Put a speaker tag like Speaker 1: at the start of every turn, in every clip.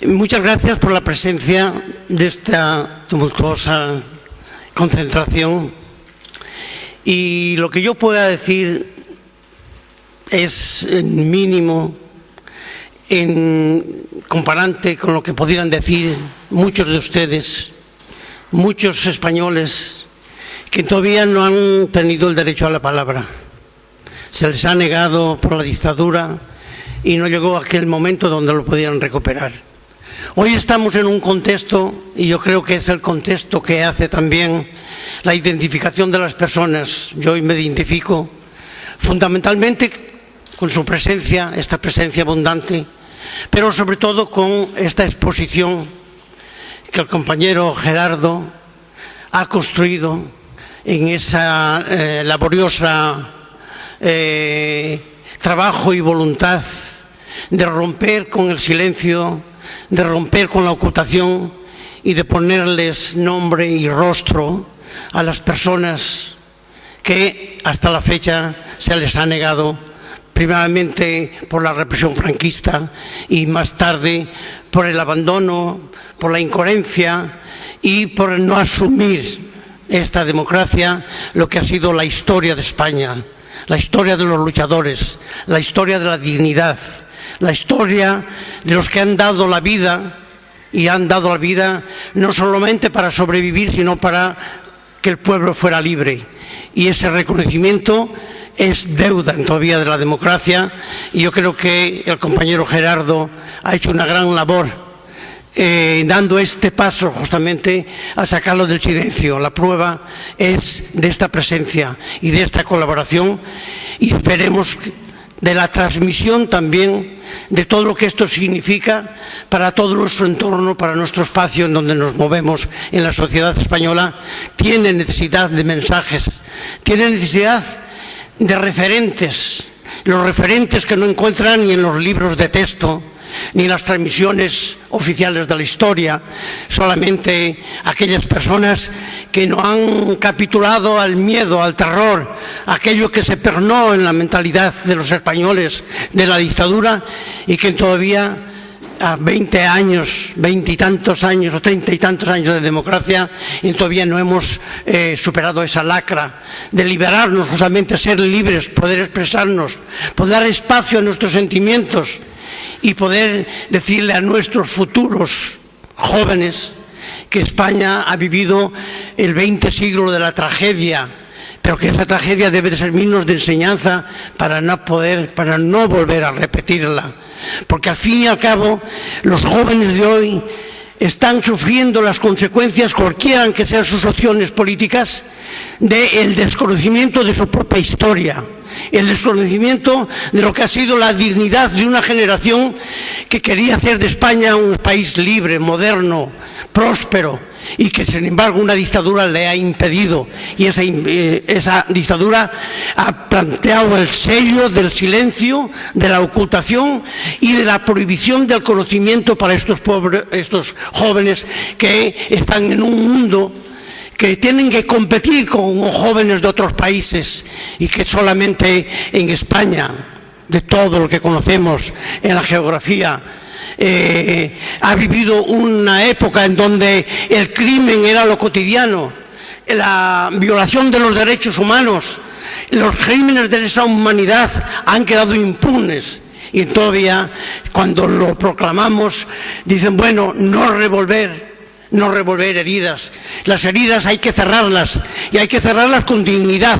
Speaker 1: Muchas gracias por la presencia de esta tumultuosa concentración. Y lo que yo pueda decir es mínimo en comparante con lo que pudieran decir muchos de ustedes, muchos españoles que todavía no han tenido el derecho a la palabra. Se les ha negado por la dictadura y no llegó aquel momento donde lo pudieran recuperar. Hoy estamos en un contexto, y yo creo que es el contexto que hace también la identificación de las personas. Yo hoy me identifico fundamentalmente con su presencia, esta presencia abundante, pero sobre todo con esta exposición que el compañero Gerardo ha construido en esa laboriosa trabajo y voluntad de romper con el silencio, de romper con la ocultación y de ponerles nombre y rostro a las personas que hasta la fecha se les ha negado, primeramente por la represión franquista y más tarde por el abandono, por la incoherencia y por no asumir esta democracia, lo que ha sido la historia de España, la historia de los luchadores, la historia de la dignidad, la historia de los que han dado la vida, y han dado la vida no solamente para sobrevivir, sino para que el pueblo fuera libre. Y ese reconocimiento es deuda todavía de la democracia, y yo creo que el compañero Gerardo ha hecho una gran labor dando este paso justamente a sacarlo del silencio. La prueba es de esta presencia y de esta colaboración, y esperemos de la transmisión también de todo lo que esto significa para todo nuestro entorno, para nuestro espacio en donde nos movemos en la sociedad española. Tiene necesidad de mensajes, tiene necesidad de referentes, los referentes que no encuentran ni en los libros de texto, ni en las transmisiones oficiales de la historia, solamente aquellas personas que no han capitulado al miedo, al terror, aquello que se pernó en la mentalidad de los españoles de la dictadura, y que todavía a 20 años, 20 y tantos años o 30 y tantos años de democracia, y todavía no hemos superado esa lacra de liberarnos, justamente ser libres, poder expresarnos, poder dar espacio a nuestros sentimientos y poder decirle a nuestros futuros jóvenes que España ha vivido el 20 siglo de la tragedia, pero que esa tragedia debe de servirnos de enseñanza para no volver a repetirla. Porque al fin y al cabo, los jóvenes de hoy están sufriendo las consecuencias, cualquiera que sean sus opciones políticas, del desconocimiento de su propia historia, el desconocimiento de lo que ha sido la dignidad de una generación que quería hacer de España un país libre, moderno, próspero, y que sin embargo una dictadura le ha impedido, y esa dictadura ha planteado el sello del silencio, de la ocultación y de la prohibición del conocimiento para estos jóvenes que están en un mundo que tienen que competir con jóvenes de otros países, y que solamente en España, de todo lo que conocemos en la geografía, ha vivido una época en donde el crimen era lo cotidiano, la violación de los derechos humanos, los crímenes de lesa humanidad han quedado impunes. Y todavía cuando lo proclamamos dicen, bueno, no revolver heridas. Las heridas hay que cerrarlas, y hay que cerrarlas con dignidad,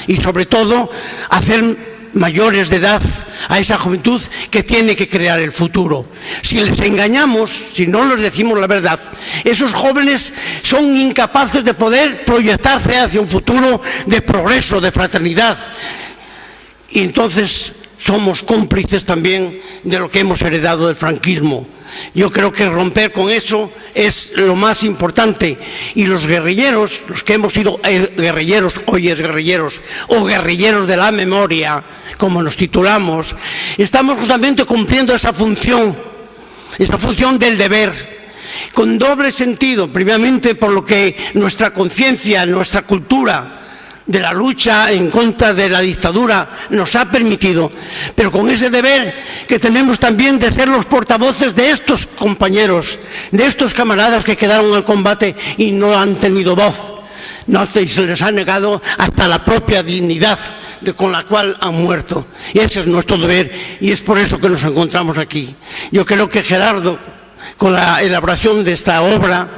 Speaker 1: y sobre todo hacer mayores de edad a esa juventud que tiene que crear el futuro. Si les engañamos, si no les decimos la verdad, esos jóvenes son incapaces de poder proyectarse hacia un futuro de progreso, de fraternidad, y entonces somos cómplices también de lo que hemos heredado del franquismo. Yo creo que romper con eso es lo más importante, y los guerrilleros, los que hemos sido guerrilleros, hoy es guerrilleros, o guerrilleros de la memoria, como nos titulamos, estamos justamente cumpliendo esa función del deber, con doble sentido. Primeramente por lo que nuestra conciencia, nuestra cultura de la lucha en contra de la dictadura nos ha permitido, pero con ese deber que tenemos también de ser los portavoces de estos compañeros, de estos camaradas que quedaron en el combate y no han tenido voz, no se les ha negado hasta la propia dignidad con la cual han muerto. Y ese es nuestro deber y es por eso que nos encontramos aquí. Yo creo que Gerardo, con la elaboración de esta obra,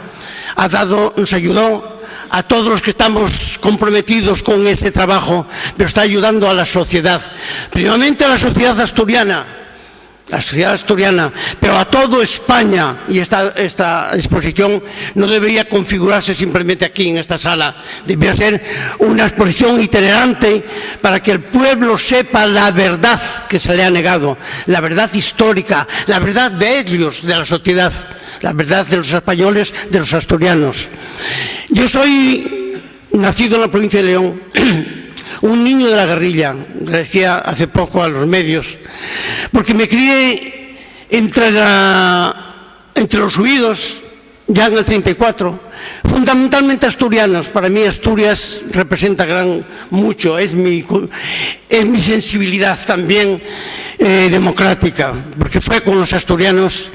Speaker 1: nos ayudó a todos los que estamos comprometidos con ese trabajo, pero está ayudando a la sociedad, primeramente a la sociedad asturiana, pero a toda España. Y esta exposición no debería configurarse simplemente aquí en esta sala, debería ser una exposición itinerante para que el pueblo sepa la verdad que se le ha negado, la verdad histórica, la verdad de ellos, de la sociedad, la verdad de los españoles, de los asturianos. Yo soy nacido en la provincia de León, un niño de la guerrilla, le decía hace poco a los medios, porque me crié entre los huidos, ya en el 34, fundamentalmente asturianos. Para mí Asturias representa mucho, es mi sensibilidad también democrática, porque fue con los asturianos,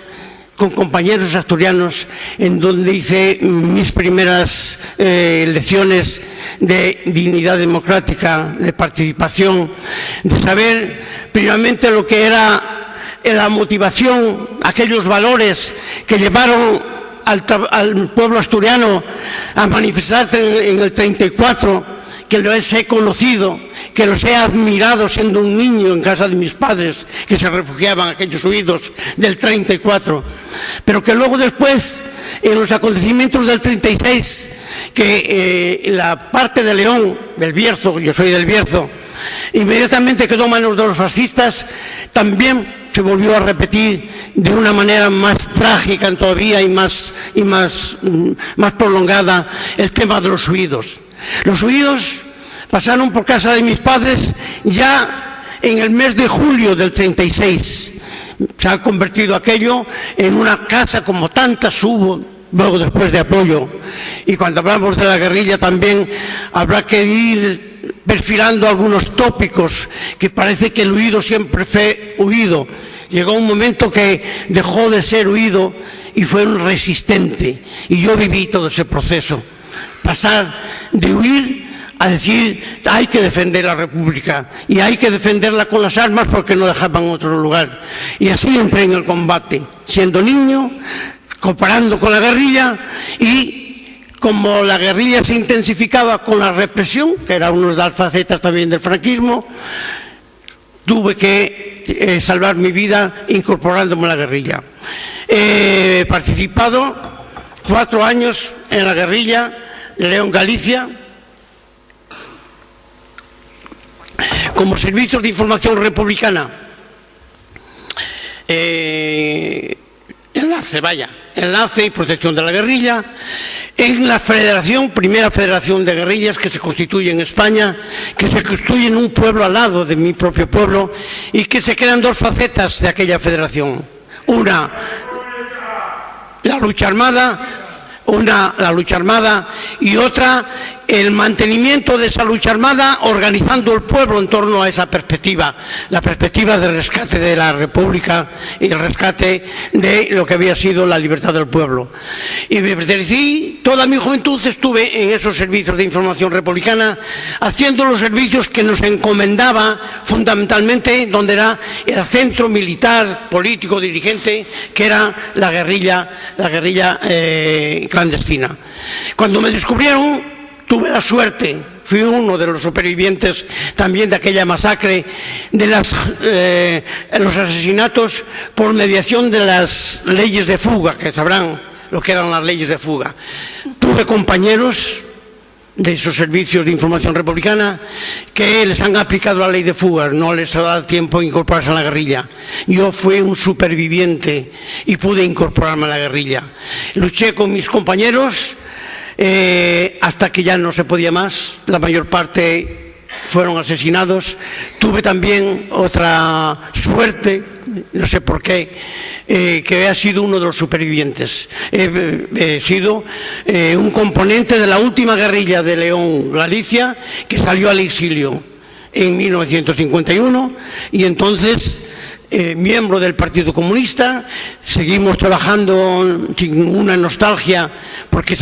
Speaker 1: con compañeros asturianos, en donde hice mis primeras lecciones de dignidad democrática, de participación, de saber primeramente lo que era la motivación, aquellos valores que llevaron al pueblo asturiano a manifestarse en el 34, que los he conocido, que los he admirado siendo un niño en casa de mis padres, que se refugiaban aquellos huidos del 34, pero que luego después, en los acontecimientos del 36, que la parte de León, del Bierzo, yo soy del Bierzo, inmediatamente quedó en manos de los fascistas, también se volvió a repetir de una manera más trágica todavía y más prolongada el tema de los huidos. Los huidos pasaron por casa de mis padres ya en el mes de julio del 36. Se ha convertido aquello en una casa como tantas hubo luego después de Apoyo. Y cuando hablamos de la guerrilla también habrá que ir perfilando algunos tópicos, que parece que el huido siempre fue huido. Llegó un momento que dejó de ser huido y fue un resistente. Y yo viví todo ese proceso. Pasar de huir a decir hay que defender la República y hay que defenderla con las armas porque no dejaban otro lugar. Y así entré en el combate, siendo niño, cooperando con la guerrilla, y como la guerrilla se intensificaba con la represión, que era una de las facetas también del franquismo, tuve que salvar mi vida incorporándome a la guerrilla. He participado 4 años en la guerrilla de León, Galicia, como servicios de información republicana, enlace y protección de la guerrilla, en la primera federación de guerrillas que se constituye en España, que se constituye en un pueblo al lado de mi propio pueblo, y que se crean 2 facetas de aquella federación. Una, la lucha armada, y otra, el mantenimiento de esa lucha armada, organizando el pueblo en torno a esa perspectiva, la perspectiva del rescate de la República y el rescate de lo que había sido la libertad del pueblo. Y me pertenecí, toda mi juventud estuve en esos servicios de información republicana, haciendo los servicios que nos encomendaba fundamentalmente, donde era el centro militar, político, dirigente, que era la guerrilla clandestina. Cuando me descubrieron, tuve la suerte, fui uno de los supervivientes también de aquella masacre, de los asesinatos por mediación de las leyes de fuga, que sabrán lo que eran las leyes de fuga. Tuve compañeros de esos servicios de información republicana que les han aplicado la ley de fuga, no les ha dado tiempo a incorporarse a la guerrilla. Yo fui un superviviente y pude incorporarme a la guerrilla. Luché con mis compañeros hasta que ya no se podía más. La mayor parte fueron asesinados. Tuve también otra suerte, no sé por qué, que he sido uno de los supervivientes. He sido un componente de la última guerrilla de León, Galicia, que salió al exilio en 1951, y entonces, miembro del Partido Comunista, seguimos trabajando sin ninguna nostalgia, porque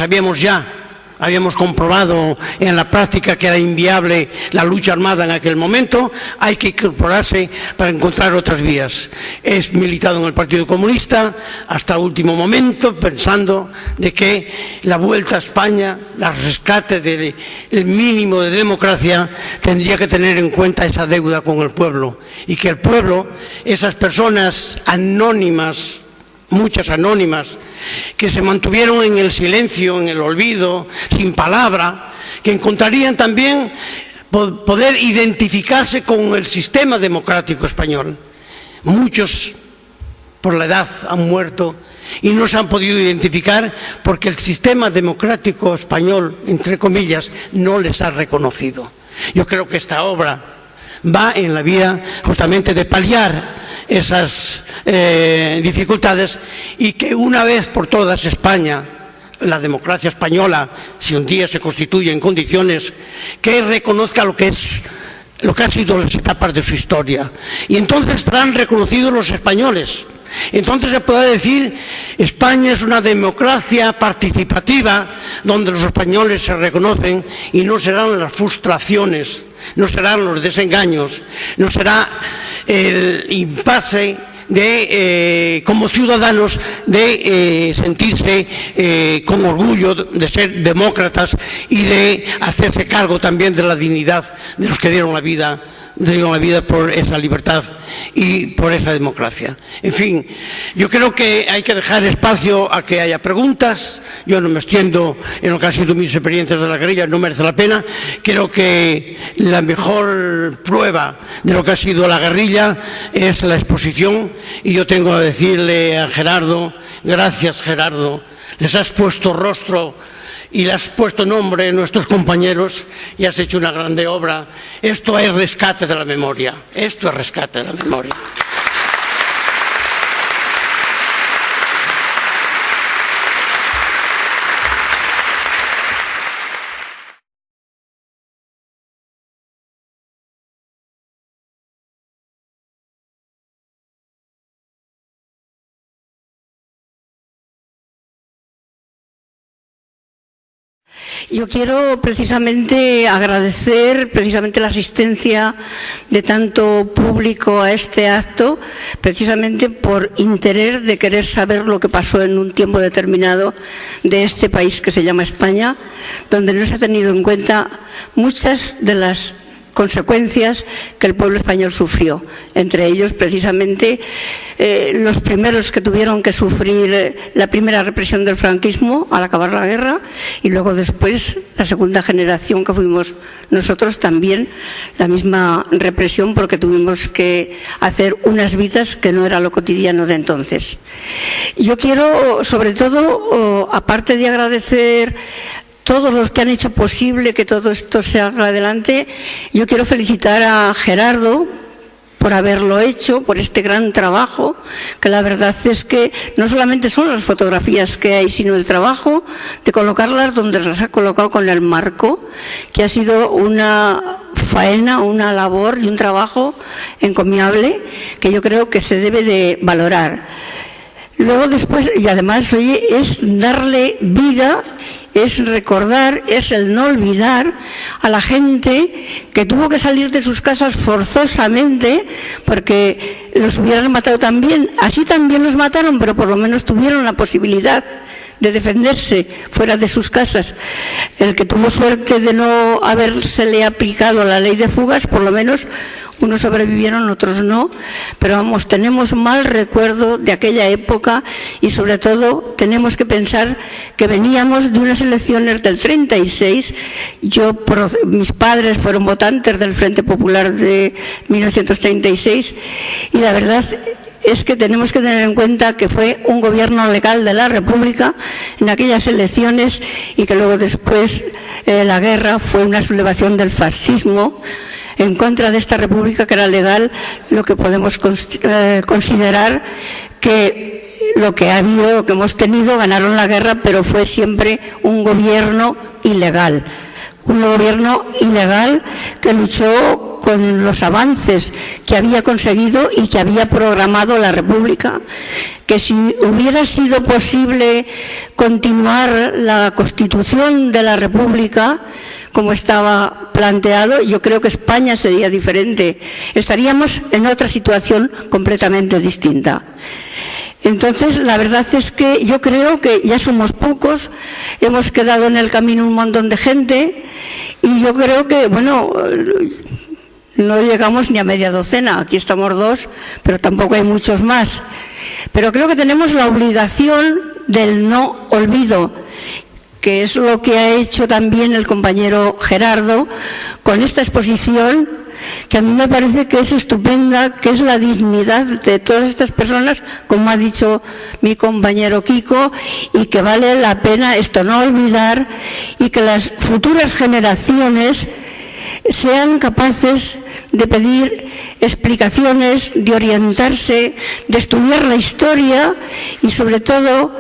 Speaker 1: habíamos comprobado en la práctica que era inviable la lucha armada en aquel momento. Hay que incorporarse para encontrar otras vías. He militado en el Partido Comunista hasta el último momento, pensando de que la vuelta a España, el rescate del mínimo de democracia, tendría que tener en cuenta esa deuda con el pueblo, y que el pueblo, esas personas anónimas, muchas anónimas, que se mantuvieron en el silencio, en el olvido, sin palabra, que encontrarían también poder identificarse con el sistema democrático español. Muchos, por la edad, han muerto y no se han podido identificar porque el sistema democrático español, entre comillas, no les ha reconocido. Yo creo que esta obra va en la vía justamente de paliar esas dificultades, y que una vez por todas España, la democracia española, si un día se constituye en condiciones, que reconozca lo que ha sido las etapas de su historia, y entonces estarán reconocidos los españoles. Entonces se podrá decir: España es una democracia participativa donde los españoles se reconocen, y no serán las frustraciones, no serán los desengaños, no será el impasse como ciudadanos de sentirse con orgullo de ser demócratas y de hacerse cargo también de la dignidad de los que dieron la vida por esa libertad y por esa democracia. En fin, yo creo que hay que dejar espacio a que haya preguntas. Yo no me extiendo en lo que han sido mis experiencias de la guerrilla, no merece la pena. Creo que la mejor prueba de lo que ha sido la guerrilla es la exposición, y yo tengo que decirle a Gerardo: gracias, Gerardo, les has puesto rostro y le has puesto nombre a nuestros compañeros y has hecho una grande obra. Esto es rescate de la memoria, esto es rescate de la memoria.
Speaker 2: Yo quiero precisamente agradecer la asistencia de tanto público a este acto, precisamente por interés de querer saber lo que pasó en un tiempo determinado de este país que se llama España, donde no se ha tenido en cuenta muchas de las consecuencias que el pueblo español sufrió, entre ellos precisamente los primeros que tuvieron que sufrir la primera represión del franquismo al acabar la guerra, y luego después la segunda generación que fuimos nosotros, también la misma represión, porque tuvimos que hacer unas vidas que no era lo cotidiano de entonces. Yo quiero, sobre todo, aparte de agradecer todos los que han hecho posible que todo esto se haga adelante, yo quiero felicitar a Gerardo por haberlo hecho, por este gran trabajo, que la verdad es que no solamente son las fotografías que hay, sino el trabajo de colocarlas donde las ha colocado con el marco, que ha sido una faena, una labor y un trabajo encomiable que yo creo que se debe de valorar. Luego después, y además, oye, es darle vida, es recordar, es el no olvidar a la gente que tuvo que salir de sus casas forzosamente porque los hubieran matado también. Así también los mataron, pero por lo menos tuvieron la posibilidad de defenderse fuera de sus casas. El que tuvo suerte de no habérsele aplicado la ley de fugas, por lo menos unos sobrevivieron, otros no, pero vamos, tenemos mal recuerdo de aquella época, y sobre todo tenemos que pensar que veníamos de unas elecciones del 36. Mis padres fueron votantes del Frente Popular de 1936, y la verdad es que tenemos que tener en cuenta que fue un gobierno legal de la República en aquellas elecciones y que luego después la guerra fue una sublevación del fascismo en contra de esta República que era legal, lo que podemos considerar que lo que ha habido, lo que hemos tenido, ganaron la guerra, pero fue siempre un gobierno ilegal. Un gobierno ilegal que luchó con los avances que había conseguido y que había programado la República, que si hubiera sido posible continuar la Constitución de la República como estaba planteado, yo creo que España sería diferente. Estaríamos en otra situación completamente distinta. Entonces, la verdad es que yo creo que ya somos pocos, hemos quedado en el camino un montón de gente y yo creo que, bueno, no llegamos ni a media docena, aquí estamos 2, pero tampoco hay muchos más. Pero creo que tenemos la obligación del no olvido, que es lo que ha hecho también el compañero Gerardo con esta exposición, que a mí me parece que es estupenda, que es la dignidad de todas estas personas, como ha dicho mi compañero Kiko, y que vale la pena esto no olvidar, y que las futuras generaciones sean capaces de pedir explicaciones, de orientarse, de estudiar la historia y sobre todo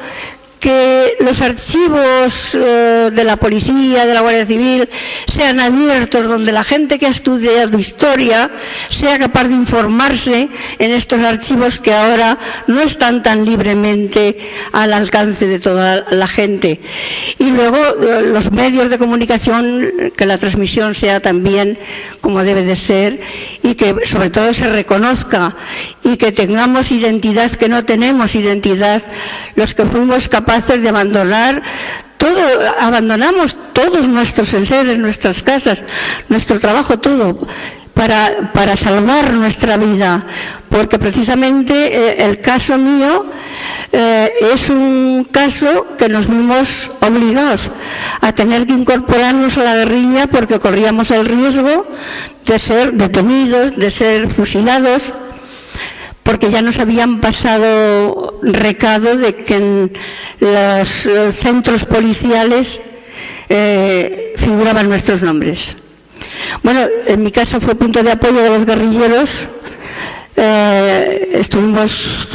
Speaker 2: que los archivos de la policía, de la Guardia Civil, sean abiertos, donde la gente que ha estudiado historia sea capaz de informarse en estos archivos que ahora no están tan libremente al alcance de toda la gente. Y luego los medios de comunicación, que la transmisión sea también como debe de ser y que sobre todo se reconozca y que tengamos identidad, que no tenemos identidad, los que fuimos capaces de abandonar todo, abandonamos todos nuestros enseres, nuestras casas, nuestro trabajo, todo, para salvar nuestra vida, porque precisamente el caso mío es un caso que nos vimos obligados a tener que incorporarnos a la guerrilla porque corríamos el riesgo de ser detenidos, de ser fusilados, porque ya nos habían pasado recado de que en los centros policiales figuraban nuestros nombres. Bueno, en mi casa fue punto de apoyo de los guerrilleros, estuvimos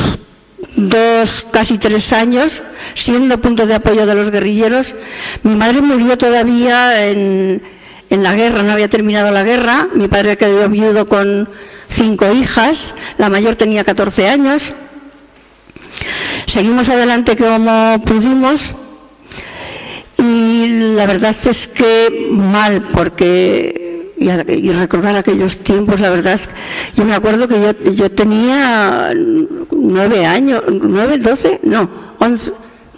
Speaker 2: casi 3 años siendo punto de apoyo de los guerrilleros. Mi madre murió todavía en la guerra, no había terminado la guerra, mi padre quedó viudo con 5 hijas, la mayor tenía 14 años. Seguimos adelante como pudimos y la verdad es que mal, porque y recordar aquellos tiempos, la verdad, yo me acuerdo que yo tenía 9 años, 9, 12, no, 11,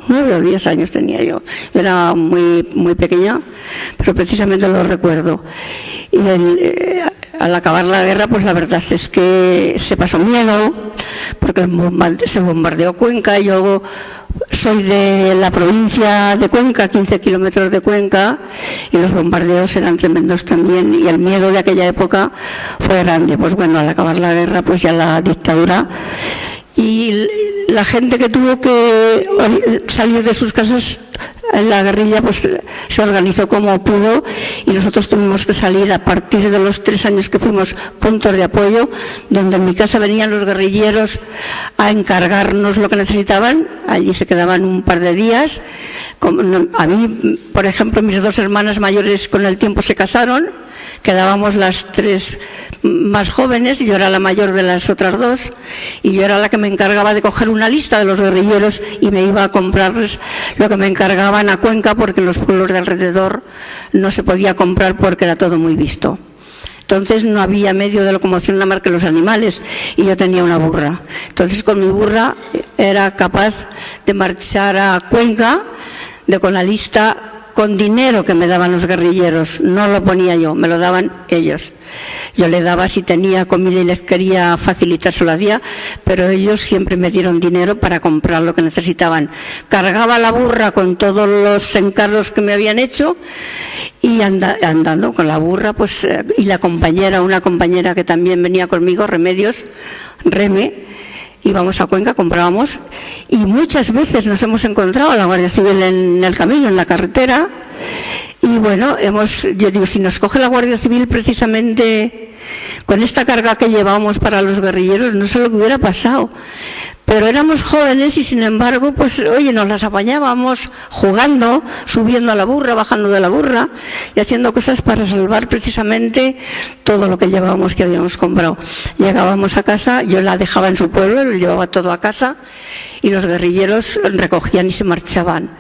Speaker 2: 9 o 10 años tenía yo. Era muy, muy pequeña, pero precisamente lo recuerdo. Y al acabar la guerra, pues la verdad es que se pasó miedo, porque se bombardeó Cuenca. Yo soy de la provincia de Cuenca, 15 kilómetros de Cuenca, y los bombardeos eran tremendos también, y el miedo de aquella época fue grande. Pues bueno, al acabar la guerra, pues ya la dictadura, y la gente que tuvo que salir de sus casas en la guerrilla, pues se organizó como pudo, y nosotros tuvimos que salir a partir de los 3 años que fuimos puntos de apoyo, donde en mi casa venían los guerrilleros a encargarnos lo que necesitaban. Allí se quedaban un par de días. A mí, por ejemplo, mis 2 hermanas mayores con el tiempo se casaron, quedábamos las 3 más jóvenes, yo era la mayor de las otras 2, y yo era la que me encargaba de coger una lista de los guerrilleros y me iba a comprarles lo que me encargaban a Cuenca, porque en los pueblos de alrededor no se podía comprar porque era todo muy visto. Entonces no había medio de locomoción nada más que los animales, y yo tenía una burra. Entonces con mi burra era capaz de marchar a Cuenca con la lista, con dinero que me daban los guerrilleros. No lo ponía yo, me lo daban ellos. Yo le daba si tenía comida y les quería facilitar, se lo hacía, pero ellos siempre me dieron dinero para comprar lo que necesitaban. Cargaba la burra con todos los encargos que me habían hecho, y andando con la burra, pues, y la compañera, una compañera que también venía conmigo, Remedios, Reme, íbamos a Cuenca, comprábamos, y muchas veces nos hemos encontrado a la Guardia Civil en el camino, en la carretera, y bueno, yo digo, si nos coge la Guardia Civil precisamente con esta carga que llevábamos para los guerrilleros, no sé lo que hubiera pasado. Pero éramos jóvenes y sin embargo, pues oye, nos las apañábamos jugando, subiendo a la burra, bajando de la burra y haciendo cosas para salvar precisamente todo lo que llevábamos, que habíamos comprado. Llegábamos a casa, yo la dejaba en su pueblo, lo llevaba todo a casa y los guerrilleros recogían y se marchaban.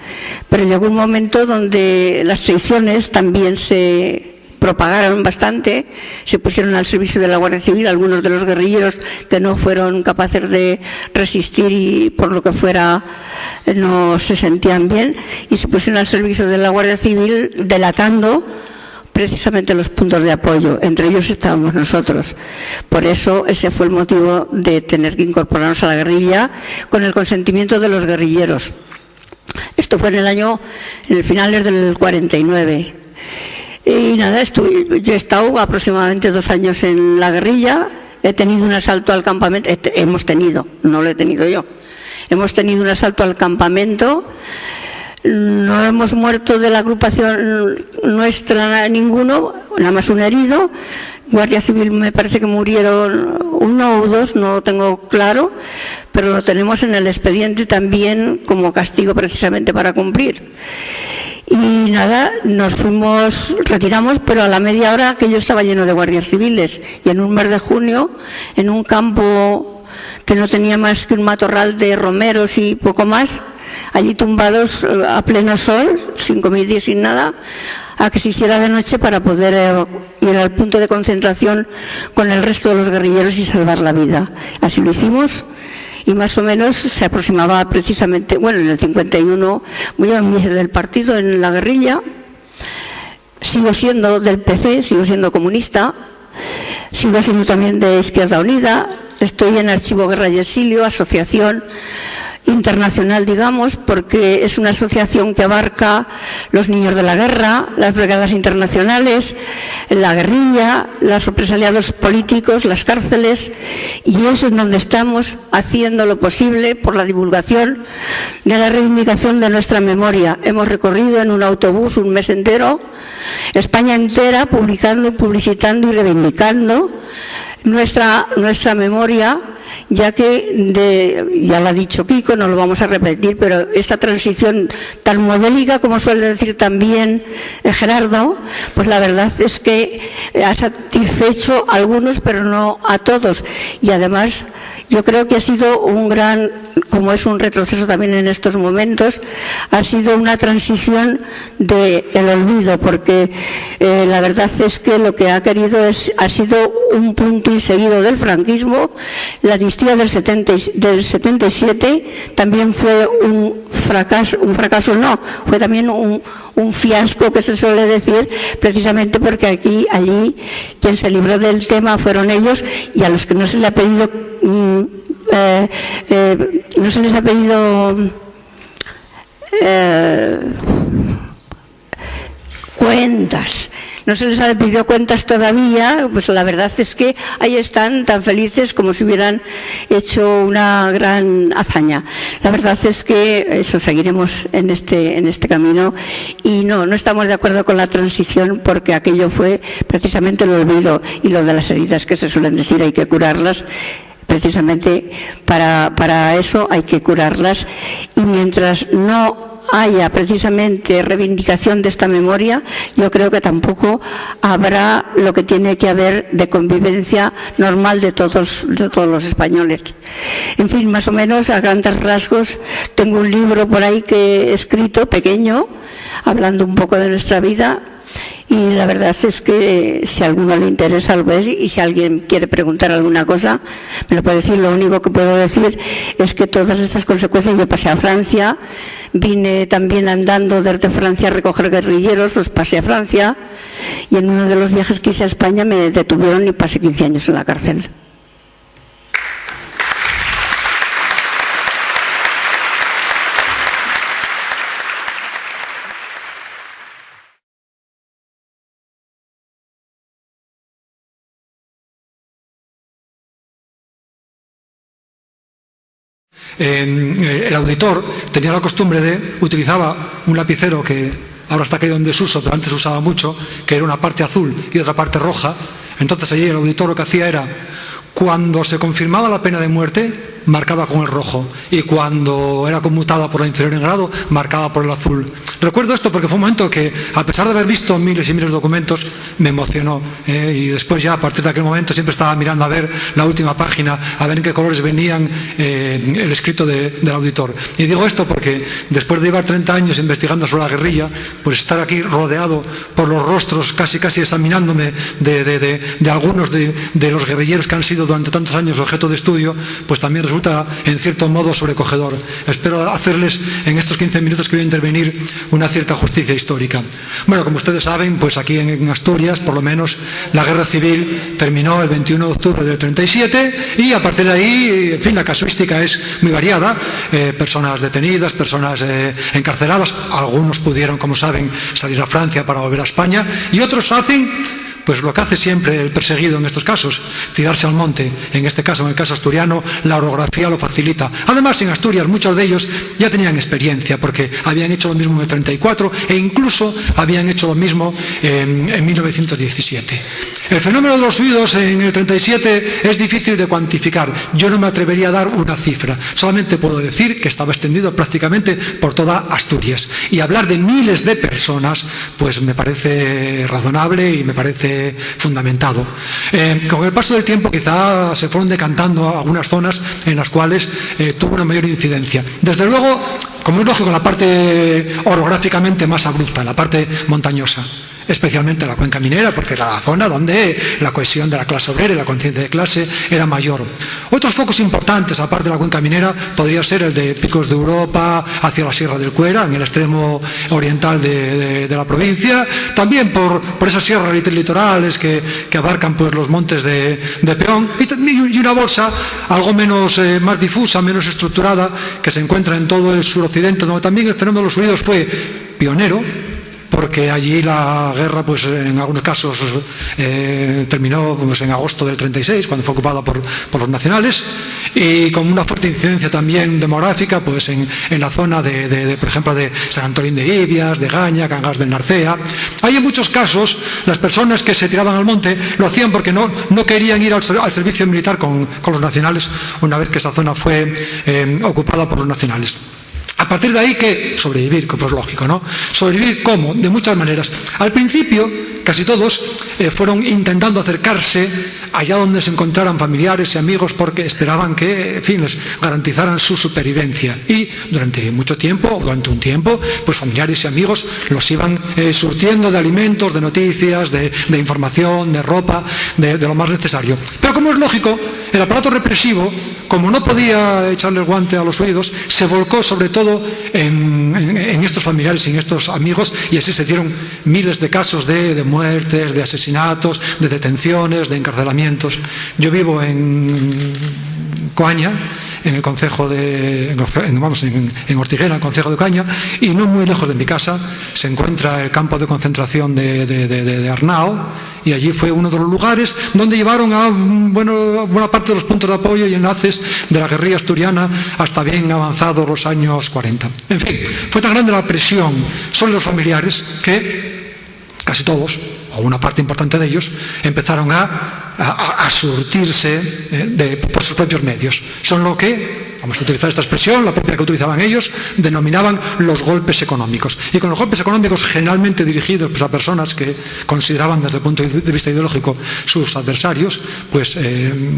Speaker 2: Pero llegó un momento donde las traiciones también se propagaron bastante, se pusieron al servicio de la Guardia Civil algunos de los guerrilleros que no fueron capaces de resistir y por lo que fuera no se sentían bien y se pusieron al servicio de la Guardia Civil delatando precisamente los puntos de apoyo, entre ellos estábamos nosotros. Por eso ese fue el motivo de tener que incorporarnos a la guerrilla con el consentimiento de los guerrilleros. Esto fue en el finales del 49. Y nada, yo he estado aproximadamente 2 años en la guerrilla, he tenido un asalto al campamento, hemos tenido, no lo he tenido yo, hemos tenido un asalto al campamento, no hemos muerto de la agrupación nuestra ninguno, nada más un herido, Guardia Civil me parece que murieron 1 o 2, no lo tengo claro, pero lo tenemos en el expediente también como castigo precisamente para cumplir. Y nada, retiramos, pero a la media hora que yo estaba lleno de guardias civiles y en un mes de junio, en un campo que no tenía más que un matorral de romeros y poco más, allí tumbados a pleno sol, sin comida y sin nada, a que se hiciera de noche para poder ir al punto de concentración con el resto de los guerrilleros y salvar la vida. Así lo hicimos. Y más o menos se aproximaba precisamente, bueno, en el 51, yo del partido en la guerrilla, sigo siendo del PC, sigo siendo comunista, sigo siendo también de Izquierda Unida, estoy en Archivo Guerra y Exilio, asociación internacional, digamos, porque es una asociación que abarca los niños de la guerra, las brigadas internacionales, la guerrilla, los represaliados políticos, las cárceles, y eso es donde estamos haciendo lo posible por la divulgación de la reivindicación de nuestra memoria. Hemos recorrido en un autobús un mes entero, España entera, publicando, publicitando y reivindicando nuestra memoria, ya que, ya lo ha dicho Kiko, no lo vamos a repetir, pero esta transición tan modélica, como suele decir también Gerardo, pues la verdad es que ha satisfecho a algunos, pero no a todos. Y además, yo creo que ha sido un gran, como es un retroceso también en estos momentos, ha sido una transición del olvido, porque la verdad es que lo que ha querido ha sido un punto y seguido del franquismo. La amnistía del 77 también fue un fracaso no, fue también un fiasco, que se suele decir, precisamente porque allí quien se libró del tema fueron ellos, y a los que no se les ha pedido cuentas. No se les ha pedido cuentas todavía, pues la verdad es que ahí están tan felices como si hubieran hecho una gran hazaña. La verdad es que eso, seguiremos en este camino, y no estamos de acuerdo con la transición, porque aquello fue precisamente el olvido, y lo de las heridas que se suelen decir hay que curarlas. Precisamente para eso hay que curarlas, y mientras no haya precisamente reivindicación de esta memoria, yo creo que tampoco habrá lo que tiene que haber de convivencia normal de todos los españoles. En fin, más o menos a grandes rasgos, tengo un libro por ahí que he escrito, pequeño, hablando un poco de nuestra vida. Y la verdad es que si a alguno le interesa lo ves, y si alguien quiere preguntar alguna cosa me lo puede decir. Lo único que puedo decir es que todas estas consecuencias, yo pasé a Francia, vine también andando desde Francia a recoger guerrilleros, los pasé a Francia, y en uno de los viajes que hice a España me detuvieron y pasé 15 años en la cárcel.
Speaker 3: el auditor tenía la costumbre utilizaba un lapicero que ahora está caído en desuso, pero antes se usaba mucho, que era una parte azul y otra parte roja. Entonces allí el auditor lo que hacía era, cuando se confirmaba la pena de muerte, marcaba con el rojo, y cuando era conmutada por la inferior en grado, marcaba por el azul. Recuerdo esto porque fue un momento que, a pesar de haber visto miles y miles de documentos, me emocionó, y después ya a partir de aquel momento siempre estaba mirando a ver la última página, a ver en qué colores venían el escrito del auditor. Y digo esto porque después de llevar 30 años investigando sobre la guerrilla, pues estar aquí rodeado por los rostros, casi examinándome de algunos de los guerrilleros que han sido durante tantos años objeto de estudio, pues también resulta en cierto modo sobrecogedor. Espero hacerles en estos 15 minutos que voy a intervenir una cierta justicia histórica. Bueno, como ustedes saben, pues aquí en Asturias, por lo menos, la guerra civil terminó el 21 de octubre del 37 y a partir de ahí, en fin, la casuística es muy variada. Personas detenidas, personas encarceladas, algunos pudieron, como saben, salir a Francia para volver a España, y otros hacen pues lo que hace siempre el perseguido en estos casos, tirarse al monte. En este caso, en el caso asturiano, la orografía lo facilita. Además, en Asturias muchos de ellos ya tenían experiencia, porque habían hecho lo mismo en el 34 e incluso habían hecho lo mismo en 1917. El fenómeno de los huidos en el 37 es difícil de cuantificar. Yo no me atrevería a dar una cifra. Solamente puedo decir que estaba extendido prácticamente por toda Asturias. Y hablar de miles de personas, pues me parece razonable y me parece fundamentado. Con el paso del tiempo quizá se fueron decantando algunas zonas en las cuales tuvo una mayor incidencia. Desde luego, como es lógico, la parte orográficamente más abrupta, la parte montañosa, especialmente la cuenca minera, porque era la zona donde la cohesión de la clase obrera y la conciencia de clase era mayor. Otros focos importantes, aparte de la cuenca minera, podría ser el de Picos de Europa hacia la Sierra del Cuera, en el extremo oriental de la provincia, también por esas sierras litorales que abarcan pues los montes de Peón, y una bolsa algo menos más difusa, menos estructurada, que se encuentra en todo el suroccidente, donde también el fenómeno de los huidos fue pionero, porque allí la guerra, pues en algunos casos terminó pues, en agosto del 36, cuando fue ocupada por los nacionales, y con una fuerte incidencia también demográfica, pues en la zona por ejemplo, de San Antolín de Ibias, de Gaña, Cangas del Narcea. Ahí en muchos casos las personas que se tiraban al monte lo hacían porque no querían ir al servicio militar con los nacionales una vez que esa zona fue ocupada por los nacionales. A partir de ahí, ¿qué? Sobrevivir, como es lógico, ¿no? ¿Sobrevivir cómo? De muchas maneras. Al principio, casi todos fueron intentando acercarse allá donde se encontraran familiares y amigos porque esperaban que, en fin, les garantizaran su supervivencia. Y durante mucho tiempo, durante un tiempo, pues familiares y amigos los iban surtiendo de alimentos, de noticias, de información, de ropa, de lo más necesario. Pero como es lógico, el aparato represivo, como no podía echarle el guante a los oídos, se volcó sobre todo en estos familiares y en estos amigos, y así se dieron miles de casos de muertes, de asesinatos, de detenciones, de encarcelamientos. Yo vivo en Coaña, en el concejo en Ortiguera, en el concejo de Ocaña, y no muy lejos de mi casa se encuentra el campo de concentración de Arnao, y allí fue uno de los lugares donde llevaron a buena parte de los puntos de apoyo y enlaces de la guerrilla asturiana hasta bien avanzados los años 40. En fin, fue tan grande la presión sobre los familiares que casi todos, o una parte importante de ellos, empezaron a surtirse por sus propios medios. Son lo que, vamos a utilizar esta expresión, la propia que utilizaban ellos, denominaban los golpes económicos. Y con los golpes económicos generalmente dirigidos pues, a personas que consideraban desde el punto de vista ideológico sus adversarios, pues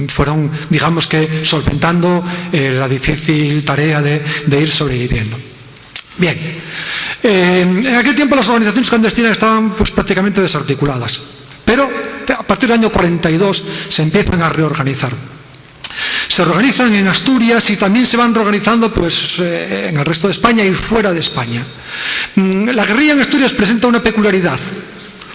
Speaker 3: fueron, digamos que, solventando la difícil tarea de ir sobreviviendo. Bien, en aquel tiempo las organizaciones clandestinas estaban pues, prácticamente desarticuladas, pero a partir del año 42 se empiezan a reorganizar. Se organizan en Asturias y también se van reorganizando pues, en el resto de España y fuera de España. La guerrilla en Asturias presenta una peculiaridad.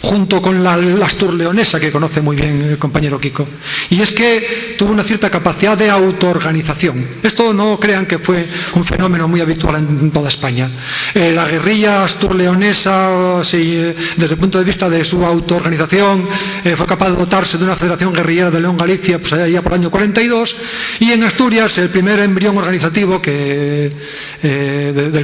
Speaker 3: junto con la asturleonesa, que conoce muy bien el compañero Kiko. Y es que tuvo una cierta capacidad de autoorganización. Esto no crean que fue un fenómeno muy habitual en toda España. La guerrilla asturleonesa, desde el punto de vista de su autoorganización, fue capaz de dotarse de una federación guerrillera de León Galicia, pues allá por el año 42, y en Asturias el primer embrión organizativo del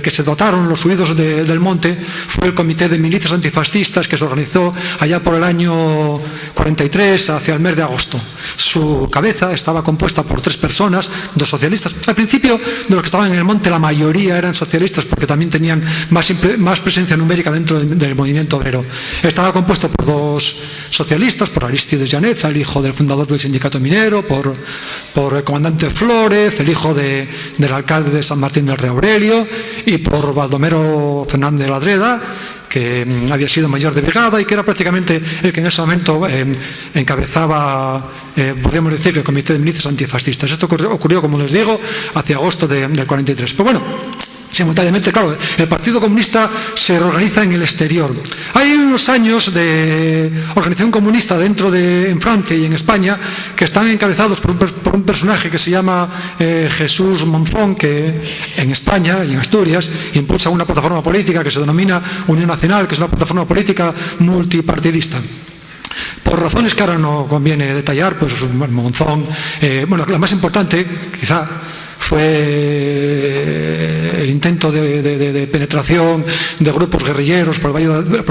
Speaker 3: que se dotaron los huidos del monte fue el Comité de Milicias Antifascistas, que se organizó allá por el año 43, hacia el mes de agosto. Su cabeza estaba compuesta por 3 personas, 2 socialistas. Al principio, de los que estaban en el monte, la mayoría eran socialistas porque también tenían más presencia numérica dentro del movimiento obrero. Estaba compuesto por 2 socialistas, por Aristides Llaneza, el hijo del fundador del sindicato minero, por el comandante Flórez, el hijo del alcalde de San Martín del Rey Aurelio, y por Baldomero Fernández de Ladreda, que había sido mayor de brigada y que era prácticamente el que en ese momento encabezaba, podríamos decir, el Comité de Milicias Antifascistas. Esto ocurrió, como les digo, hacia agosto del 43. Pues bueno, simultáneamente, claro, el Partido Comunista se reorganiza en el exterior. Hay unos años de organización comunista en Francia y en España que están encabezados por un personaje que se llama Jesús Monzón, que en España y en Asturias impulsa una plataforma política que se denomina Unión Nacional, que es una plataforma política multipartidista. Por razones que ahora no conviene detallar, pues Monzón, la más importante, quizá, fue el intento de penetración de grupos guerrilleros por el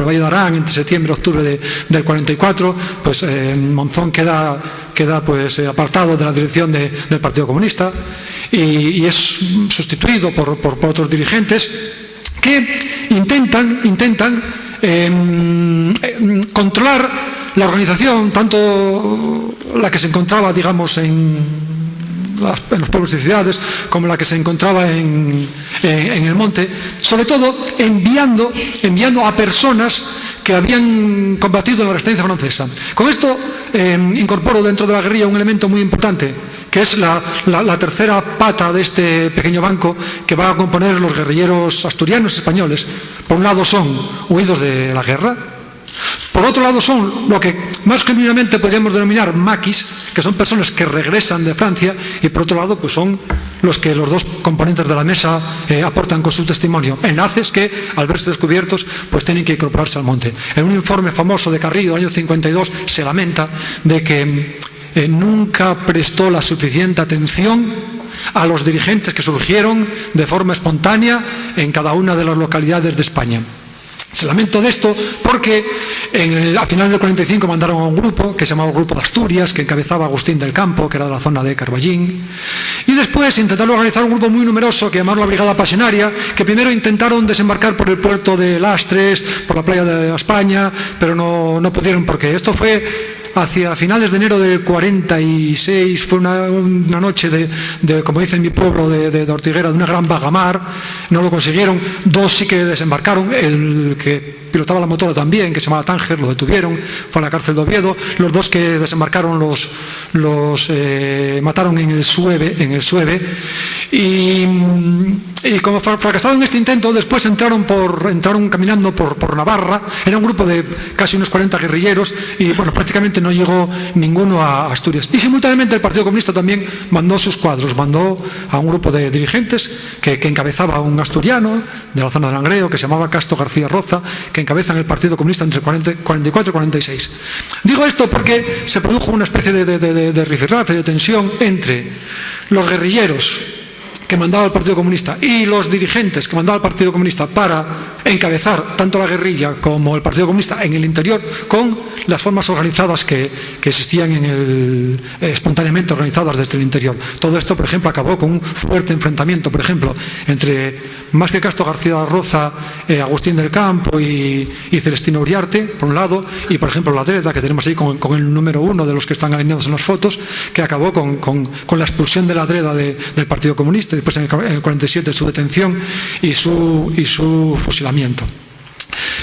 Speaker 3: Valle de Arán entre septiembre y octubre del 44. Pues Monzón queda pues apartado de la dirección del Partido Comunista y es sustituido por otros dirigentes que intentan controlar la organización, tanto la que se encontraba, digamos, en los pueblos y ciudades, como la que se encontraba en el monte, sobre todo enviando a personas que habían combatido en la resistencia francesa. Con esto incorporo dentro de la guerrilla un elemento muy importante, que es la tercera pata de este pequeño banco que va a componer los guerrilleros asturianos y españoles. Por un lado son huidos de la guerra. Por otro lado son lo que más genuinamente podríamos denominar maquis, que son personas que regresan de Francia, y por otro lado pues son los que los 2 componentes de la mesa aportan con su testimonio. Enlaces que, al verse descubiertos, pues tienen que incorporarse al monte. En un informe famoso de Carrillo del año 52 se lamenta de que nunca prestó la suficiente atención a los dirigentes que surgieron de forma espontánea en cada una de las localidades de España. Se lamento de esto porque a finales del 45 mandaron a un grupo que se llamaba el Grupo de Asturias, que encabezaba Agustín del Campo, que era de la zona de Carballín, y después intentaron organizar un grupo muy numeroso que llamaron la Brigada Pasionaria, que primero intentaron desembarcar por el puerto de Lastres, por la playa de España, pero no pudieron, porque esto fue hacia finales de enero del 46, fue una noche de, como dice en mi pueblo, de Ortiguera, de una gran vagamar. No lo consiguieron. 2 sí que desembarcaron, el que pilotaba la motora también, que se llamaba Tánger, lo detuvieron, fue a la cárcel de Oviedo. Los 2 que desembarcaron los mataron en el Sueve, y como fracasaron en este intento, después entraron caminando por Navarra. Era un grupo de casi unos 40 guerrilleros y bueno, prácticamente no llegó ninguno a Asturias. Y simultáneamente el Partido Comunista también mandó sus cuadros, mandó a un grupo de dirigentes que encabezaba un asturiano de la zona de Langreo, que se llamaba Castro García Roza, que encabezan el Partido Comunista entre 44 y 46. Digo esto porque se produjo una especie de rifirrafe, de tensión entre los guerrilleros que mandaba el Partido Comunista y los dirigentes que mandaba el Partido Comunista para encabezar tanto la guerrilla como el Partido Comunista en el interior, con las formas organizadas que existían espontáneamente organizadas desde el interior. Todo esto, por ejemplo, acabó con un fuerte enfrentamiento, por ejemplo, entre más que Castro García Roza, Agustín del Campo y Celestino Uriarte, por un lado, y por ejemplo Ladreda, que tenemos ahí con el número 1 de los que están alineados en las fotos, que acabó con la expulsión de Ladreda del Partido Comunista, y después en el 47 su detención y su fusilamiento.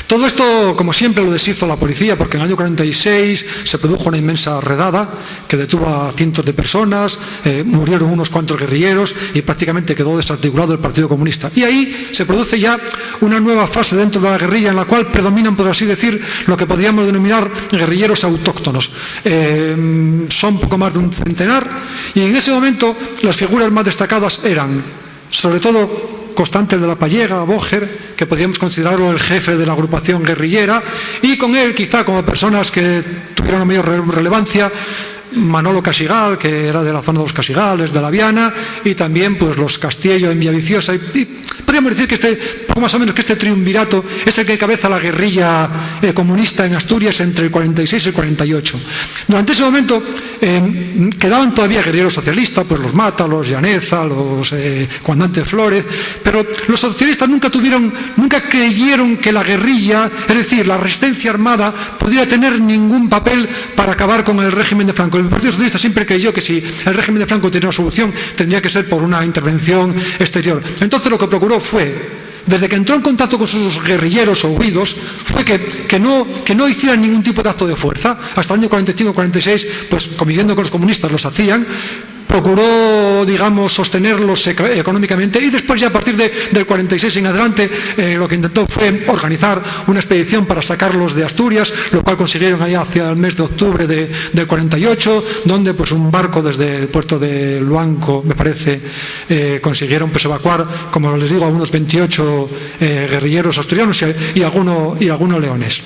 Speaker 3: Todo esto, como siempre, lo deshizo la policía, porque en el año 46 se produjo una inmensa redada que detuvo a cientos de personas, murieron unos cuantos guerrilleros y prácticamente quedó desarticulado el Partido Comunista. Y ahí se produce ya una nueva fase dentro de la guerrilla en la cual predominan, por así decir, lo que podríamos denominar guerrilleros autóctonos. Son poco más de un centenar y en ese momento las figuras más destacadas eran, sobre todo, Constante de la Pallega, Boger, que podríamos considerarlo el jefe de la agrupación guerrillera, y con él, quizá como personas que tuvieron una mayor relevancia, Manolo Casigal, que era de la zona de los Casigales, de la Viana, y también pues los Castillo en Villaviciosa. Y podríamos decir que poco más o menos que este triunvirato es el que encabeza la guerrilla comunista en Asturias entre el 46 y el 48. Durante ese momento quedaban todavía guerrilleros socialistas, pues los Mata, los Llaneza, los Comandante Flórez, pero los socialistas nunca creyeron que la guerrilla, es decir, la resistencia armada, pudiera tener ningún papel para acabar con el régimen de Franco. El Partido Socialista siempre creyó que si el régimen de Franco tenía una solución, tendría que ser por una intervención exterior. Entonces lo que procuró fue, desde que entró en contacto con sus guerrilleros o huidos, fue que no hicieran ningún tipo de acto de fuerza. Hasta el año 45-46, pues conviviendo con los comunistas los hacían. Procuró, digamos, sostenerlos económicamente y después ya a partir del 46 en adelante lo que intentó fue organizar una expedición para sacarlos de Asturias, lo cual consiguieron allá hacia el mes de octubre del 48, donde pues un barco desde el puerto de Luanco, me parece, consiguieron pues evacuar, como les digo, a unos 28 guerrilleros asturianos y algunos leones.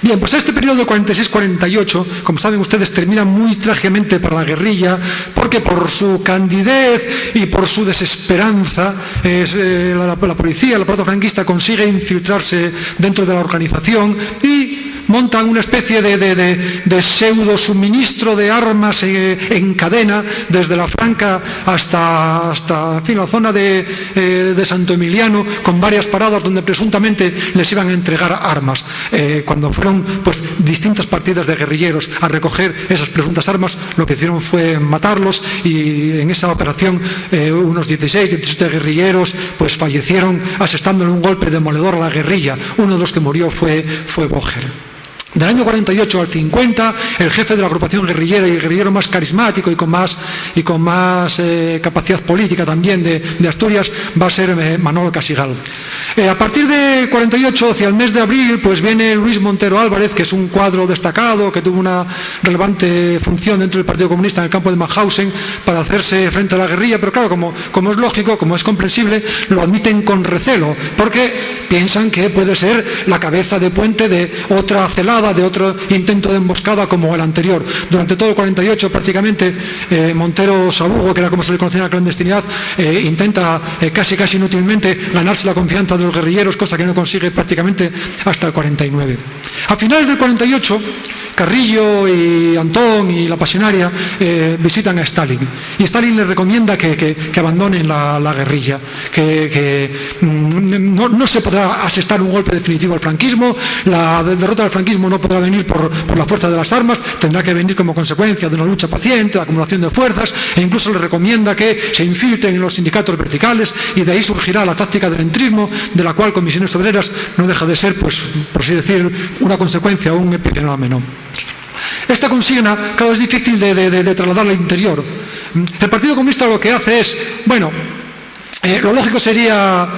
Speaker 3: Bien, pues este periodo del 46-48, como saben ustedes, termina muy trágicamente para la guerrilla, porque por su candidez y por su desesperanza, la policía, el aparato franquista consigue infiltrarse dentro de la organización y montan una especie de pseudo suministro de armas en cadena desde la Franca hasta en fin, la zona de Santo Emiliano, con varias paradas donde presuntamente les iban a entregar armas. Cuando fueron pues distintas partidas de guerrilleros a recoger esas presuntas armas, lo que hicieron fue matarlos y en esa operación unos 17 guerrilleros pues fallecieron asestándole un golpe demoledor a la guerrilla. Uno de los que murió fue Boger. Del año 48 al 50, el jefe de la agrupación guerrillera y el guerrillero más carismático y con más capacidad política también de Asturias va a ser Manolo Casigal. A partir de 48, hacia el mes de abril, pues viene Luis Montero Álvarez, que es un cuadro destacado, que tuvo una relevante función dentro del Partido Comunista en el campo de Mauthausen para hacerse frente a la guerrilla, pero claro, como es lógico, como es comprensible, lo admiten con recelo, porque piensan que puede ser la cabeza de puente de otra celada, de otro intento de emboscada como el anterior. Durante todo el 48 prácticamente Montero Sabugo, que era como se le conocía en la clandestinidad, intenta casi inútilmente ganarse la confianza de los guerrilleros, cosa que no consigue prácticamente hasta el 49. A finales del 48, Carrillo y Antón y la Pasionaria visitan a Stalin y Stalin les recomienda que abandonen la guerrilla, que no se podrá asestar un golpe definitivo al franquismo, la derrota del franquismo no podrá venir por la fuerza de las armas, tendrá que venir como consecuencia de una lucha paciente, de acumulación de fuerzas, e incluso le recomienda que se infiltren en los sindicatos verticales, y de ahí surgirá la táctica del entrismo, de la cual Comisiones Obreras no deja de ser, pues, por así decir, una consecuencia o un epifenómeno. Esta consigna, claro, es difícil de trasladar al interior. El Partido Comunista lo que hace es, bueno, lo lógico sería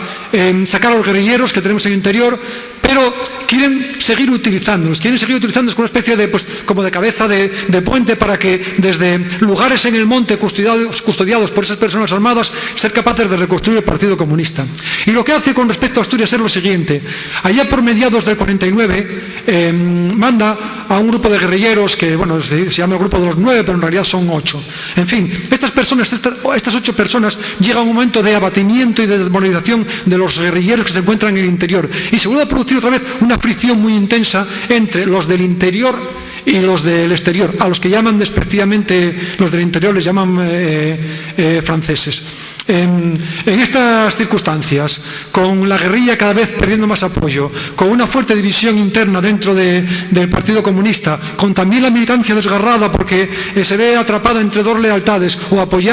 Speaker 3: sacar a los guerrilleros que tenemos en el interior, pero quieren seguir utilizándolos como una especie de, pues, como de cabeza de puente para que desde lugares en el monte custodiados por esas personas armadas, ser capaces de reconstruir el Partido Comunista. Y lo que hace con respecto a Asturias es lo siguiente: allá por mediados del 49 manda a un grupo de guerrilleros que, bueno, se llama el grupo de los 9, pero en realidad son 8. En fin, estas 8 personas llegan a un momento de abatimiento y de desmoralización de los guerrilleros que se encuentran en el interior, y se vuelve a producir otra vez una fricción muy intensa entre los del interior y los del exterior, a los que llaman despectivamente, los del interior les llaman franceses. En estas circunstancias, con la guerrilla cada vez perdiendo más apoyo, con una fuerte división interna dentro del Partido Comunista, con también la militancia desgarrada porque se ve atrapada entre dos lealtades, o apoyar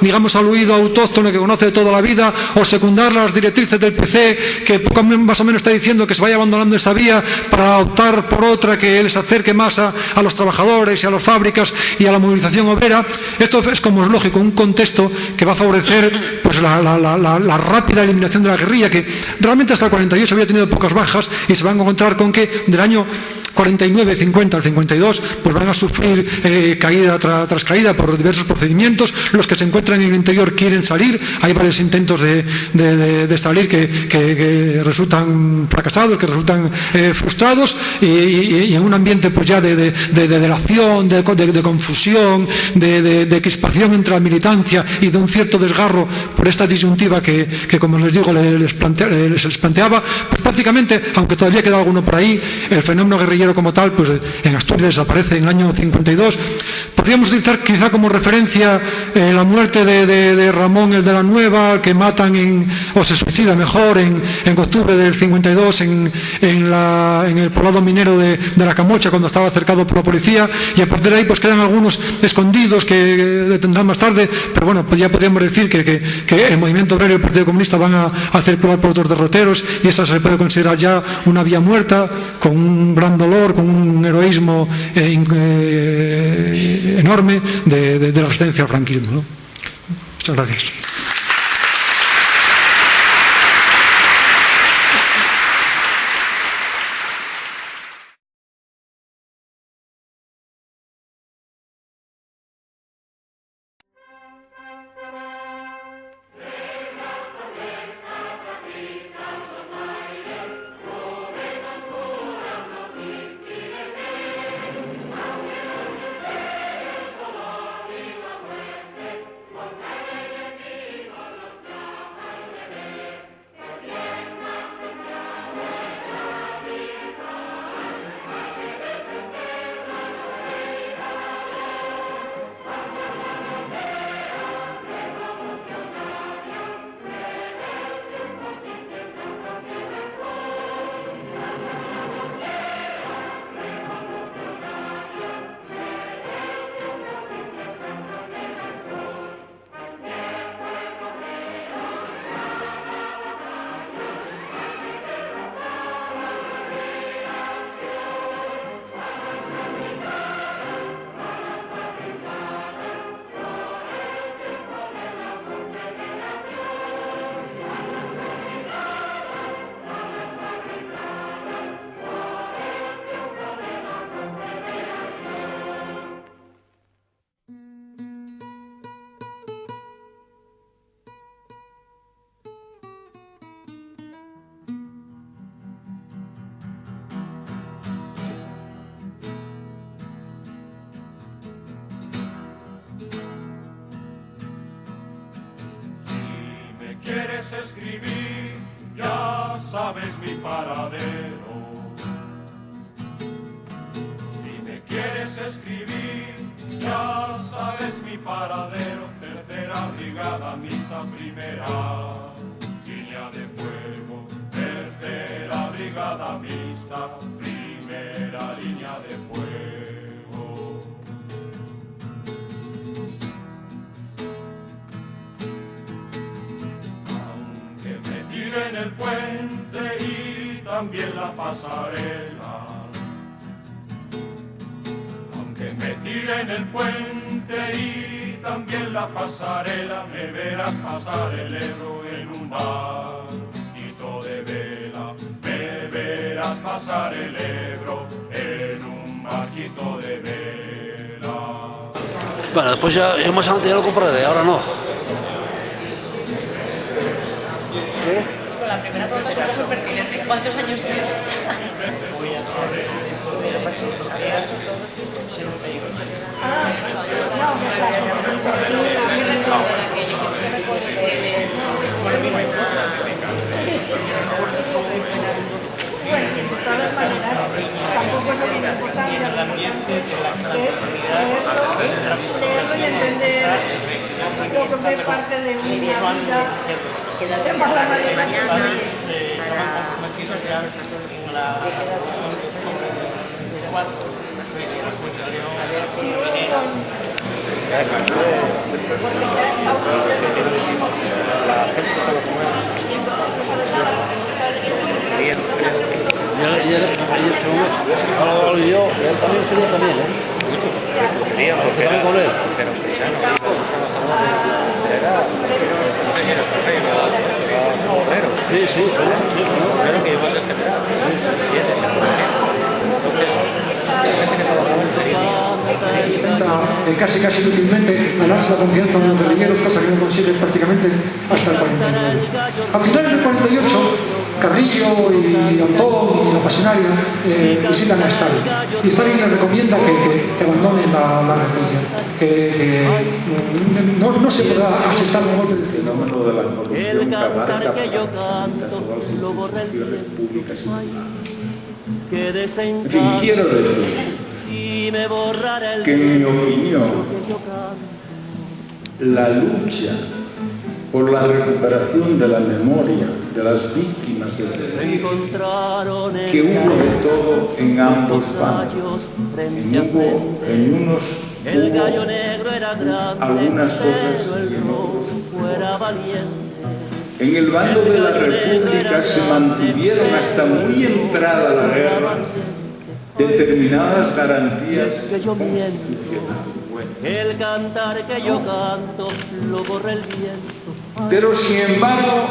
Speaker 3: digamos, al huido autóctono que conoce de toda la vida, o secundar las directrices del PC, que poco más o menos está diciendo que se vaya abandonando esta vía para optar por otra que les acerque más a los trabajadores y a las fábricas y a la movilización obrera. Esto es, como es lógico, un contexto que va a favorecer pues la rápida eliminación de la guerrilla, que realmente hasta el 48 había tenido pocas bajas, y se van a encontrar con que del año 49, 50 al 52 pues van a sufrir caída tras caída por diversos procedimientos. Los que se encuentran en el interior quieren salir, hay varios intentos de salir que resultan fracasados, que resultan frustrados, y en un ambiente pues ya de delación, de confusión, de crispación entre la militancia y de un cierto desgarro por esta disyuntiva que como les digo, se les planteaba, pues prácticamente, aunque todavía queda alguno por ahí, el fenómeno guerrillero como tal, pues en Asturias desaparece en el año 52. Podríamos utilizar quizá como referencia la muerte de Ramón el de la Nueva, que matan o se suicida mejor en octubre del 52 en el poblado minero de la Camocha, cuando estaba cercado por la policía, y a partir de ahí pues quedan algunos escondidos que detendrán más tarde, pero bueno, pues ya podríamos decir que el movimiento obrero y el Partido Comunista van a circular por otros derroteros, y esa se puede considerar ya una vía muerta, con un gran dolor, con un heroísmo enorme de la resistencia al franquismo, ¿no? Muchas gracias.
Speaker 4: quieres escribir, ya sabes mi paradero. Si me quieres escribir, ya sabes mi paradero. Tercera brigada mixta, primera línea de fuego. Tercera brigada mixta, primera línea de fuego. En el puente y también la pasarela, aunque me tire en el puente y también la pasarela, me verás pasar el Ebro en un barquito de vela, me verás pasar el Ebro en un barquito de vela.
Speaker 5: Bueno, después ya más adelante ya lo compraré, ahora no.
Speaker 6: La primera pregunta es muy pertinente. ¿Cuántos años tienes?
Speaker 7: Bueno, de todas maneras, tampoco es lo que nos gusta.
Speaker 2: que fue parte de mi vida. Hemos hablado de mañana.
Speaker 1: Estaban comprometidos ya en la reunión de octubre de 4, soy de la Fuente de León,
Speaker 5: yo, él también quería también, ¿eh?
Speaker 7: Mucho, eso quería, porque era con él. Pero Cristiano,
Speaker 5: Sí, sí,
Speaker 7: claro que iba a ser general. ¿Entiendes? Entonces, la gente que trabajaba en periodismo
Speaker 3: intenta casi inútilmente ganarse la confianza de los guerrilleros, cosa que no consigue prácticamente hasta el 49. A finales del 48, Carrillo y Antón y la Pasionaria visitan a Stalin. Y Stalin les recomienda que abandonen la guerrilla, que no se podrá aceptar un golpe de Estado.
Speaker 8: El fenómeno de la corrupción que abarca prácticamente todas las instituciones públicas y privadas. En fin, quiero decir que en mi opinión la lucha por la recuperación de la memoria de las víctimas del terrorismo, que hubo de todo en ambos bandos. En unos hubo algunas cosas y en otros no. En el bando de la República se mantuvieron hasta muy entrada la guerra determinadas garantías constitucionales.
Speaker 9: El cantar que yo canto lo borra el viento.
Speaker 8: Pero sin embargo,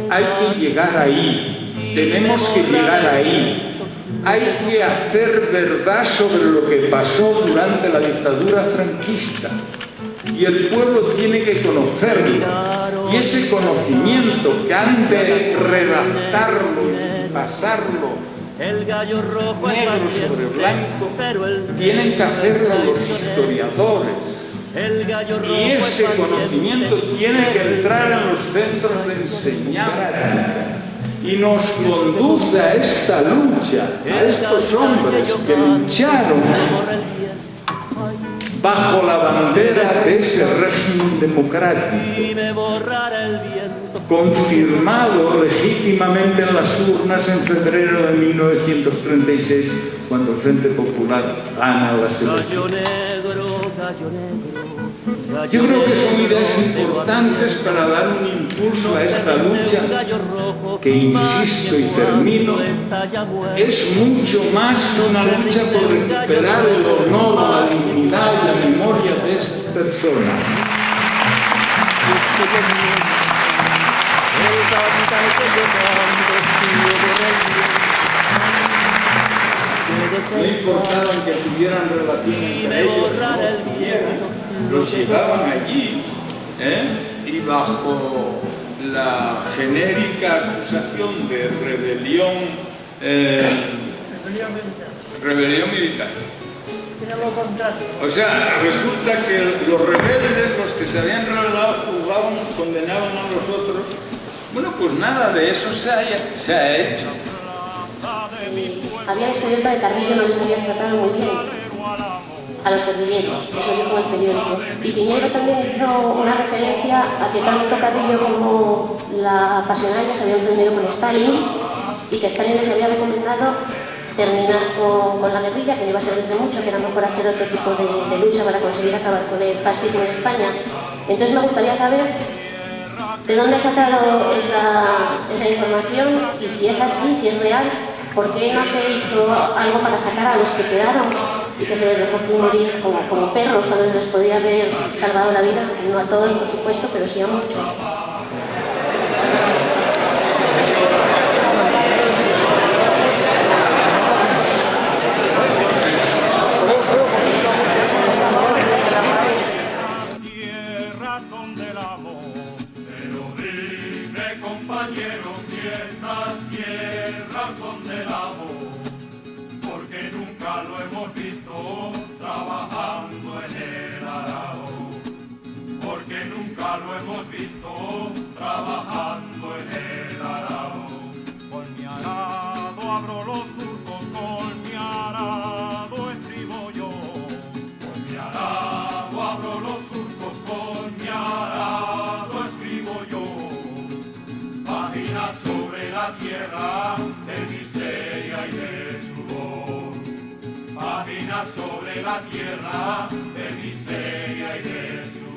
Speaker 8: hay que llegar ahí. Tenemos que llegar ahí. Hay que hacer verdad sobre lo que pasó durante la dictadura franquista. Y el pueblo tiene que conocerlo. Y ese conocimiento que han de redactarlo y pasarlo negro sobre blanco, tienen que hacerlo los historiadores. Y ese conocimiento tiene que entrar en los centros de enseñanza y nos conduce a esta lucha, a estos hombres que lucharon bajo la bandera de ese régimen democrático, confirmado legítimamente en las urnas en febrero de 1936, cuando el Frente Popular gana las elecciones. Yo creo que son ideas importantes para dar un impulso a esta lucha que, insisto y termino, es mucho más una lucha por recuperar el honor, la dignidad y la memoria de estas personas. No importaban que tuvieran relación entre ellos, los llevaban allí, y bajo la genérica acusación de rebelión militar. O sea, resulta que los rebeldes, los que se habían rebelado, juzgaban, condenaban a los otros. Bueno, pues nada de eso se ha hecho.
Speaker 10: Había descubierto que Carrillo no les había tratado muy bien a los guerrilleros, eso dijo el periódico. Y Piñero también hizo una referencia a que tanto Carrillo como la Pasionaria se habían reunido con Stalin y que Stalin les había recomendado terminar con la guerrilla, que no iba a ser de mucho, que era mejor hacer otro tipo de lucha para conseguir acabar con el fascismo en España. Entonces me gustaría saber de dónde ha sacado esa información y si es así, si es real, ¿por qué no se hizo algo para sacar a los que quedaron y que se les dejó morir como perros cuando les podía haber salvado la vida? No a todos, por supuesto, pero sí a muchos.
Speaker 4: Compañeros, si estas tierras son del amor, porque nunca lo hemos visto trabajando en el arado, porque nunca lo hemos visto trabajando en el arado. Con mi arado abro los surcos, con mi arado escribo yo, con mi arado abro los surcos, con mi arado Páginas sobre la tierra de miseria y de sudor. Páginas sobre la tierra de miseria y de sudor.